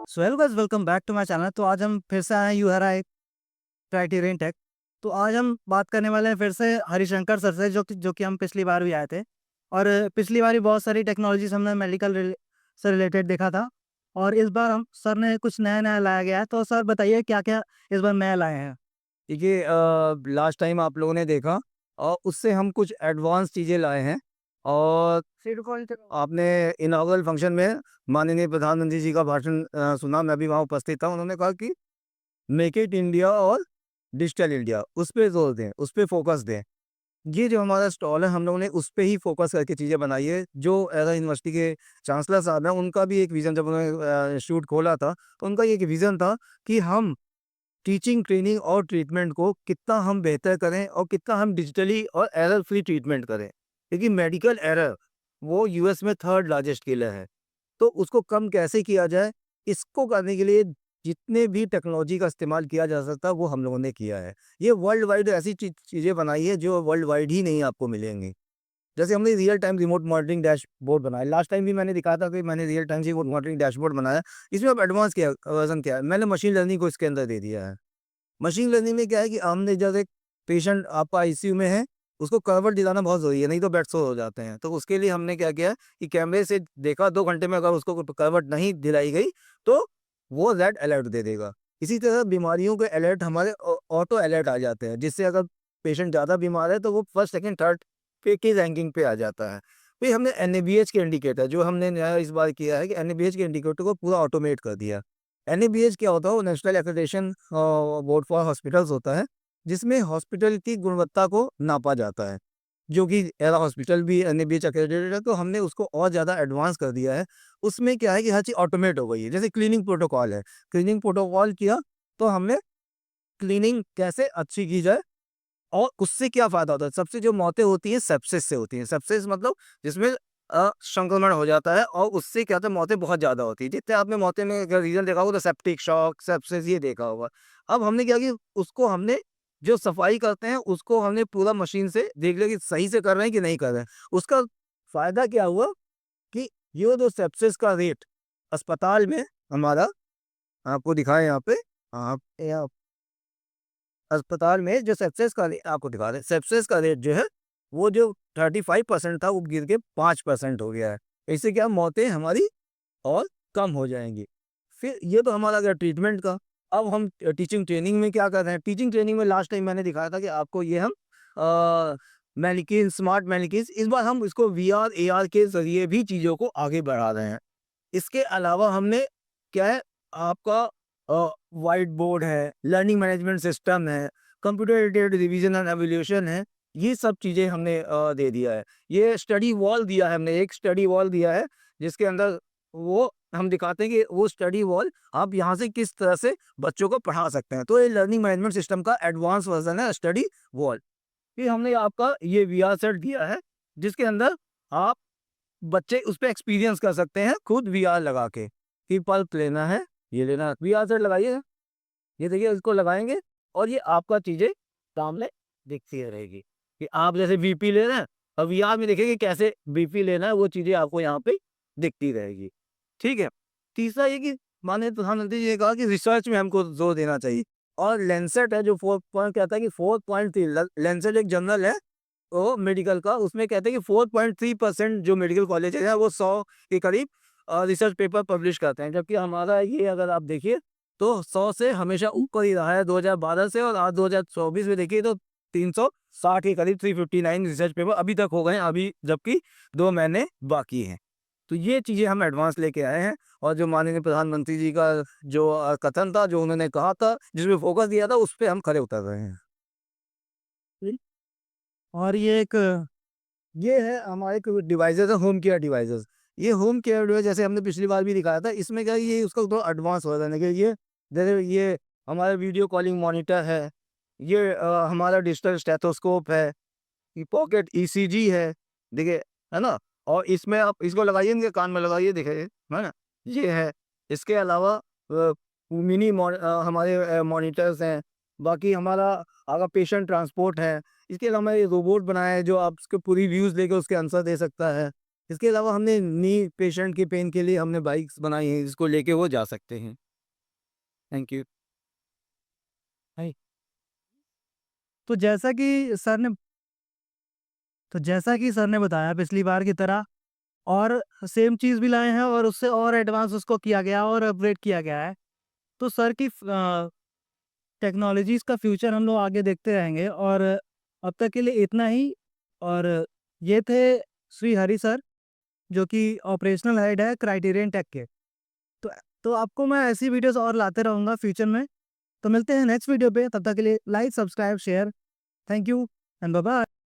So hello guys, welcome back to my channel. तो आज हम फिर से आए हैं you her I criterion tech. तो आज हम बात करने वाले हैं फिर से हरिशंकर सर से, जो कि हम पिछली बार भी आए थे। और पिछली बार भी बहुत सारी टेक्नोलॉजीज हमने मेडिकल से रिलेटेड देखा था। और इस बार हम सर ने कुछ नया नया लाया गया है। तो सर बताइए क्या क्या इस बार नया लाए हैं। देखिए लास्ट टाइम आप लोगों ने देखा और उससे हम कुछ एडवांस चीज़ें लाए हैं। और आपने इनॉग्रल फंक्शन में माननीय प्रधानमंत्री जी का भाषण सुना। मैं भी वहाँ उपस्थित था। उन्होंने कहा कि मेक इट इंडिया और डिजिटल इंडिया, उस पे जोर दें, उस पे फोकस दें। ये जो हमारा स्टॉल है, हम लोगों ने उस पे ही फोकस करके चीज़ें बनाई है। जो एरा यूनिवर्सिटी के चांसलर साहब हैं, उनका भी एक विज़न, जब उन्होंने इंस्टीट्यूट खोला था, तो उनका ये एक विज़न था कि हम टीचिंग, ट्रेनिंग और ट्रीटमेंट को कितना हम बेहतर करें और कितना हम डिजिटली और एरर फ्री ट्रीटमेंट करें। क्योंकि मेडिकल एरर वो यूएस में थर्ड लार्जेस्ट किलर है। तो उसको कम कैसे किया जाए, इसको करने के लिए जितने भी टेक्नोलॉजी का इस्तेमाल किया जा सकता है वो हम लोगों ने किया है। ये वर्ल्ड वाइड ऐसी चीज़ें बनाई है जो वर्ल्ड वाइड ही नहीं आपको मिलेंगी। जैसे हमने real time remote monitoring dashboard बनाया। लास्ट टाइम भी मैंने दिखाया था कि मैंने real time remote monitoring dashboard बनाया। इसमें अब एडवांस क्या वर्जन क्या है, मैंने मशीन लर्निंग को इसके अंदर दे दिया है। मशीन लर्निंग में क्या है कि हमने जब एक पेशेंट आपका आईसीयू में है, उसको करवट दिलाना बहुत ज़रूरी है, नहीं तो बेड सोर हो जाते हैं। तो उसके लिए हमने क्या किया कि कैमरे से देखा, 2 घंटे में अगर उसको करवट नहीं दिलाई गई, तो वो रेड अलर्ट दे देगा। इसी तरह बीमारियों के अलर्ट हमारे ऑटो अलर्ट आ जाते हैं, जिससे अगर पेशेंट ज़्यादा बीमार है तो वो फर्स्ट, सेकंड, थर्ड पे की रैंकिंग पे आ जाता है। फिर हमने एनएबीएच के इंडिकेटर, जो हमने नया इस बार किया है कि एनएबीएच के इंडिकेटर को पूरा ऑटोमेट कर दिया। एनएबीएच क्या होता है? वो national accreditation board for hospitals होता है, जिसमें हॉस्पिटल की गुणवत्ता को नापा जाता है। जो कि एरा हॉस्पिटल भी एनएबीएच एक्रेडिटेड है, तो हमने उसको और ज़्यादा एडवांस कर दिया है। उसमें क्या है कि हर चीज़ ऑटोमेट हो गई है। जैसे क्लीनिंग प्रोटोकॉल है, क्लीनिंग प्रोटोकॉल किया, तो हमने क्लीनिंग कैसे अच्छी की जाए और उससे क्या फ़ायदा होता है? सबसे जो मौतें होती हैं सेप्सिस से होती हैं। सेप्सिस मतलब जिसमें संक्रमण हो जाता है, और उससे क्या होता है, मौतें बहुत ज़्यादा होती हैं। जितने आपने मौतें में अगर रीज़न देखा होगा तो सेप्टिक शॉक, सेप्सिस, ये देखा होगा। अब हमने क्या किया, उसको हमने जो सफाई करते हैं उसको हमने पूरा मशीन से देख लिया कि सही से कर रहे हैं कि नहीं कर रहे हैं। उसका फ़ायदा क्या हुआ कि ये जो सेप्सिस का रेट अस्पताल में हमारा, आपको दिखाएँ यहाँ पे, आप यहाँ अस्पताल में जो सेप्सिस का आपको दिखा रहे हैं, सेप्सिस का रेट जो है, वो जो 35% था वो गिर के 5% हो गया है। इससे क्या मौतें हमारी और कम हो जाएँगी। फिर ये तो हमारा गया ट्रीटमेंट का। अब हम टीचिंग ट्रेनिंग में क्या कर रहे हैं? टीचिंग ट्रेनिंग में लास्ट टाइम मैंने दिखाया था कि आपको ये हम मैनेकिन, स्मार्ट मैनेकिन्स, इस बार हम इसको वीआर, एआर के ज़रिए भी चीज़ों को आगे बढ़ा रहे हैं। इसके अलावा हमने क्या है, आपका व्हाइट बोर्ड है, लर्निंग मैनेजमेंट सिस्टम है, computer aided revision and evolution है, ये सब चीज़ें हमने दे दिया है। ये स्टडी वॉल दिया है हमने, एक स्टडी वॉल दिया है, जिसके अंदर वो हम दिखाते हैं कि वो स्टडी वॉल आप यहाँ से किस तरह से बच्चों को पढ़ा सकते हैं। तो ये लर्निंग मैनेजमेंट सिस्टम का एडवांस वर्ज़न है स्टडी वॉल। फिर हमने आपका ये वीआर सेट दिया है, जिसके अंदर आप बच्चे उस पे एक्सपीरियंस कर सकते हैं खुद वीआर लगा के, कि पल्प लेना है, ये लेना है, वीआर सेट लगाइए, ये देखिए इसको लगाएँगे और ये आपका चीज़ें सामने दिखती रहेगी, कि आप जैसे बीपी ले रहे हैं और वीआर में देखिए कि कैसे बीपी लेना है, वो चीज़ें आपको यहाँ पे दिखती रहेगी। ठीक है? तीसरा ये कि माननीय प्रधानमंत्री जी ने कहा कि रिसर्च में हमको ज़ोर देना चाहिए, और लैंसेट है जो 4 पॉइंट कहता है कि 4.3, लैंसेट एक जर्नल है वो मेडिकल का, उसमें कहते हैं कि 4.3% जो मेडिकल कॉलेजेस हैं वो 100 के करीब रिसर्च पेपर पब्लिश करते हैं। जबकि हमारा ये अगर आप देखिए तो 100 से हमेशा ऊपर ही रहा है 2012 से, और आज 2024 में देखिए तो 360 के करीब 359 रिसर्च पेपर अभी तक हो गए हैं, अभी जबकि 2 महीने बाकी हैं। तो ये चीज़ें हम एडवांस लेके आए हैं, और जो माननीय प्रधानमंत्री जी का जो कथन था, जो उन्होंने कहा था, जिसमें फोकस दिया था, उस पे हम खरे उतर रहे हैं। और ये है हमारे कुछ डिवाइसेज़ है, होम केयर डिवाइसेज़। ये होम केयर डिवाइस जैसे हमने पिछली बार भी दिखाया था, इसमें क्या है, ये उसका थोड़ा एडवांस वर्ज़न है कि ये जैसे ये हमारा वीडियो कॉलिंग मॉनिटर है, ये हमारा डिजिटल स्टेथोस्कोप है, ये पॉकेट ईसीजी है, देखिए, है ना? और इसमें आप इसको लगाइए, इनके कान में लगाइए, देखिए, है ना? ये है। इसके अलावा हमारे मॉनिटर्स हैं, बाकी हमारा अगर पेशेंट ट्रांसपोर्ट है, इसके अलावा ये रोबोट बनाया है जो आप उसके पूरी व्यूज़ लेके उसके आंसर दे सकता है। इसके अलावा हमने नी पेशेंट के पेन के लिए हमने बाइक्स बनाई हैं जिसको लेके वो जा सकते हैं। Thank you. तो जैसा कि सर ने बताया पिछली बार की तरह और सेम चीज़ भी लाए हैं और उससे और एडवांस उसको किया गया और अपग्रेड किया गया है। तो सर की टेक्नोलॉजीज़ का फ्यूचर हम लोग आगे देखते रहेंगे और अब तक के लिए इतना ही। और ये थे श्री हरि सर, जो कि ऑपरेशनल हेड है क्राइटेरियन टेक के। तो आपको मैं ऐसी वीडियोस और लाते रहूँगा फ्यूचर में। तो मिलते हैं नेक्स्ट वीडियो पे, तब तक के लिए like, subscribe, share. Thank you and bye bye.